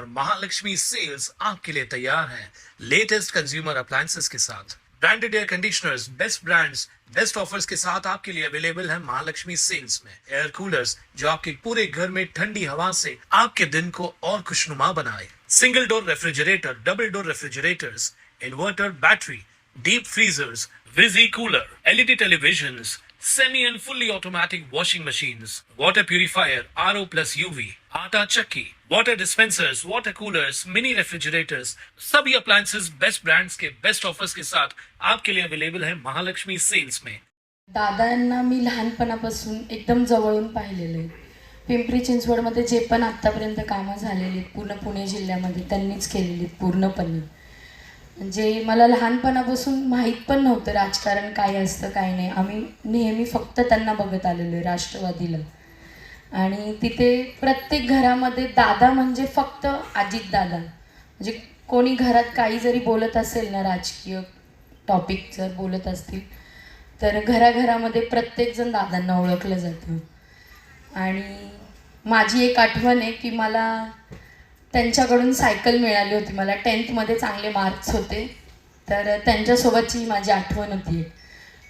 और महालक्ष्मी सेल्स आपके लिए तैयार है लेटेस्ट कंज्यूमर अप्लायंसेस के साथ। Branded air conditioners, best brands, best offers के साथ आपके लिए अवेलेबल है महालक्ष्मी सेल्स में। एयर कूलर्स जो आपके पूरे घर में ठंडी हवा से आपके दिन को और खुशनुमा बनाए। Single door refrigerator, double door refrigerators, inverter battery, deep freezers, visi cooler, LED televisions, semi and fully automatic washing machines, water purifier, RO plus UV, आटा चक्की, water dispensers, water coolers, mini refrigerators, सभी appliances best brands के best offers के साथ आपके लिए available है Mahalakshmi sales में। दादांना मी लहानपणापासून एकदम जवळून पाहिलेलं आहे। पिंपरी चिंचवडमध्ये जे पण आत्तापर्यंत कामं झालेली आहेत पूर्ण पुणे जिल्ह्यामध्ये त्यांनीच केलेली आहेत पूर्णपणे। म्हणजे मला लहानपणापासून माहीत पण नव्हतं राजकारण काय असतं काय नाही। आम्ही नेहमी फक्त त्यांना बघत आलेलो आहे राष्ट्रवादीला। आणि तिथे प्रत्येक घरामध्ये दादा म्हणजे फक्त अजितदादा। म्हणजे कोणी घरात काही जरी बोलत असेल ना, राजकीय टॉपिक जर बोलत असतील तर घराघरामध्ये प्रत्येकजण दादांना ओळखलं जातं। आणि माझी एक आठवण आहे की मला त्यांच्याकडून सायकल मिळाली होती। मला 10th मध्ये चांगले मार्क्स होते, तर त्यांच्यासोबतची माझी आठवण होती।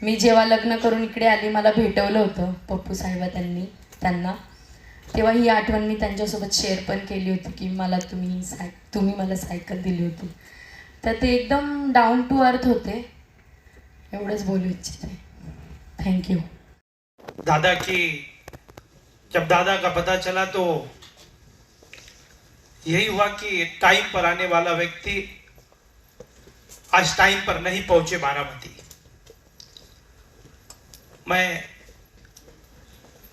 मी जेव्हा लग्न करून इकडे आली मला भेटवलं होतं पप्पू साहेब त्यांना, तेव्हा ही आठवण मी त्यांच्यासोबत शेअर पण केली होती की मला तुम्ही मला सायकल दिली होती। तर ते एकदम डाऊन टू अर्थ होते। एवढंच बोलू इच्छिते। थँक्यू। दादा की जब दादा का पता चला तो यही हुआ कि टाइम पर आने वाला व्यक्ति आज टाइम पर नहीं पहुंचे बारामती। मैं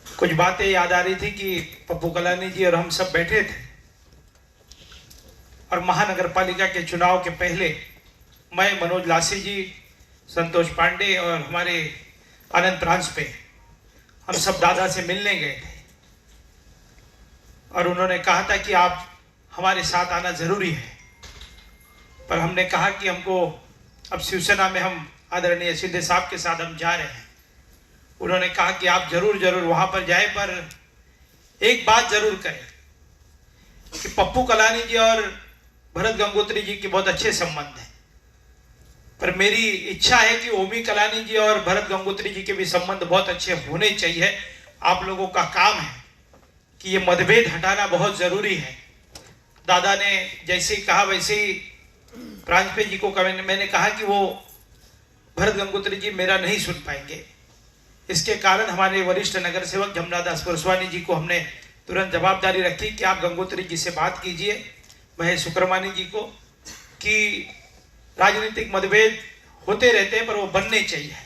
कुछ बातें याद आ रही थी कि पप्पू कलानी जी और हम सब बैठे थे और महानगर पालिका के चुनाव के पहले मैं, मनोज लासी जी, संतोष पांडे और हमारे आनंद प्रांशपे हम सब दादा से मिलने गए थे और उन्होंने कहा था कि आप हमारे साथ आना जरूरी है। पर हमने कहा कि हमको अब शिवसेना में हम आदरणीय शिंदे साहब के साथ हम जा रहे हैं। उन्होंने कहा कि आप जरूर जरूर वहां पर जाए, पर एक बात जरूर करें कि पप्पू कलानी जी और भरत गंगोत्री जी के बहुत अच्छे संबंध हैं, पर मेरी इच्छा है कि ओमी कलानी जी और भरत गंगोत्री जी के भी संबंध बहुत अच्छे होने चाहिए। आप लोगों का काम है कि ये मतभेद हटाना बहुत जरूरी है। दादा ने जैसे ही कहा वैसे ही प्रांजपे जी को मैंने कहा कि वो भरत गंगोत्री जी मेरा नहीं सुन पाएंगे। इसके कारण हमारे वरिष्ठ नगर सेवक जमुना दास पुरस्वानी जी को हमने तुरंत जवाबदारी रखी कि आप गंगोत्री जी से बात कीजिए, महेश सुक्रमानी जी को, कि राजनीतिक मतभेद होते रहते हैं पर वो बनने चाहिए।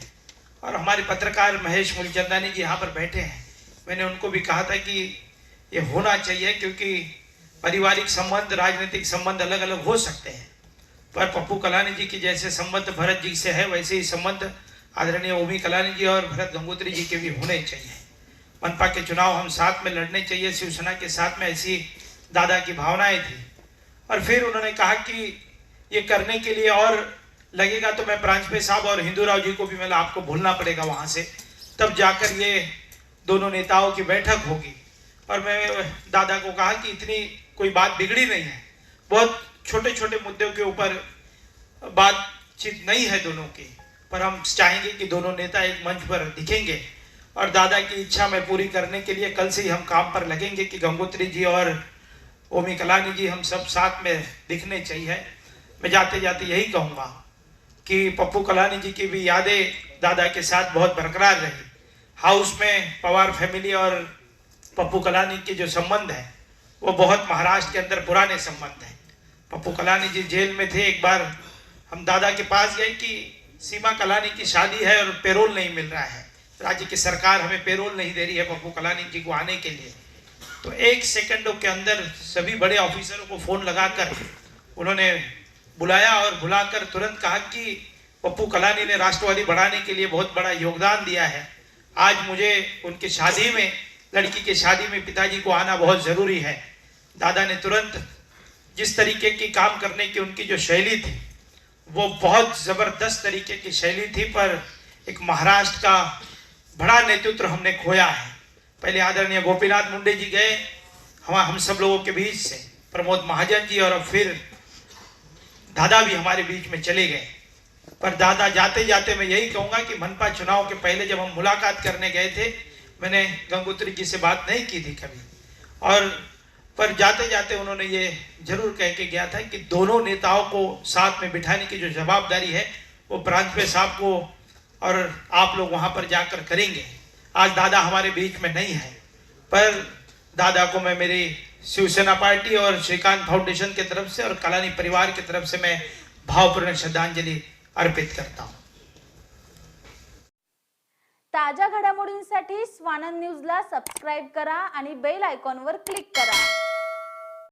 और हमारे पत्रकार महेश मूलचंदानी जी यहाँ पर बैठे हैं, मैंने उनको भी कहा था कि ये होना चाहिए, क्योंकि पारिवारिक संबंध, राजनीतिक संबंध अलग अलग हो सकते हैं, पर पप्पू कलानी जी की जैसे संबंध भरत जी से है वैसे ही संबंध आदरणीय ओमी कलानी जी और भरत गंगोत्री जी के भी होने चाहिए। मनपा के चुनाव हम साथ में लड़ने चाहिए, शिवसेना के साथ में, ऐसी दादा की भावनाएं थी। और फिर उन्होंने कहा कि ये करने के लिए और लगेगा तो मैं प्रांजपे साहब और हिंदूराव जी को भी मतलब आपको भूलना पड़ेगा वहाँ से, तब जाकर ये दोनों नेताओं की बैठक होगी। और मैं दादा को कहा कि इतनी कोई बात बिगड़ी नहीं है, बहुत छोटे छोटे मुद्दों के ऊपर बातचीत नहीं है दोनों की, पर हम चाहेंगे कि दोनों नेता एक मंच पर दिखेंगे। और दादा की इच्छा में पूरी करने के लिए कल से ही हम काम पर लगेंगे कि गंगोत्री जी और ओमी कलानी जी हम सब साथ में दिखने चाहिए। मैं जाते जाते यही कहूँगा कि पप्पू कलानी जी की भी यादें दादा के साथ बहुत बरकरार रही। हाउस में पवार फैमिली और पप्पू कलानी के जो संबंध है वो बहुत महाराष्ट्र के अंदर पुराने संबंध हैं। पप्पू कलानी जी जेल में थे, एक बार हम दादा के पास गए कि सीमा कलानी की शादी है और पेरोल नहीं मिल रहा है, राज्य की सरकार हमें पेरोल नहीं दे रही है पप्पू कलानी जी को आने के लिए। तो 1 सेकंडों के अंदर सभी बड़े ऑफिसरों को फ़ोन लगाकर उन्होंने बुलाया और बुलाकर तुरंत कहा कि पप्पू कलानी ने राष्ट्रवादी बढ़ाने के लिए बहुत बड़ा योगदान दिया है, आज मुझे उनकी शादी में, लड़की की शादी में पिताजी को आना बहुत ज़रूरी है। दादा ने तुरंत, जिस तरीके की काम करने की उनकी जो शैली थी वो बहुत ज़बरदस्त तरीके की शैली थी, पर एक महाराष्ट्र का बड़ा नेतृत्व हमने खोया है। पहले आदरणीय गोपीनाथ मुंडे जी गए हम सब लोगों के बीच से, प्रमोद महाजन जी और अब फिर दादा भी हमारे बीच में चले गए। पर दादा जाते जाते मैं यही कहूँगा कि मनपा चुनाव के पहले जब हम मुलाकात करने गए थे, मैंने गंगोत्री जी से बात नहीं की थी कभी, और पर जाते जाते उन्होंने ये जरूर कह के गया था कि दोनों नेताओं को साथ में बिठाने की जो जवाबदारी है वो ब्रांच साहब को और आप लोग वहाँ पर जाकर करेंगे। आज दादा हमारे बीच में नहीं है, पर दादा को मैं मेरी शिवसेना पार्टी और श्रीकांत फाउंडेशन की तरफ से और कलानी परिवार की तरफ से मैं भावपूर्ण श्रद्धांजलि अर्पित करता हूँ। ताज्या घडामोडींसाठी स्वानंद न्यूजला सबस्क्राइब करा आणि बेल आयकॉनवर क्लिक करा।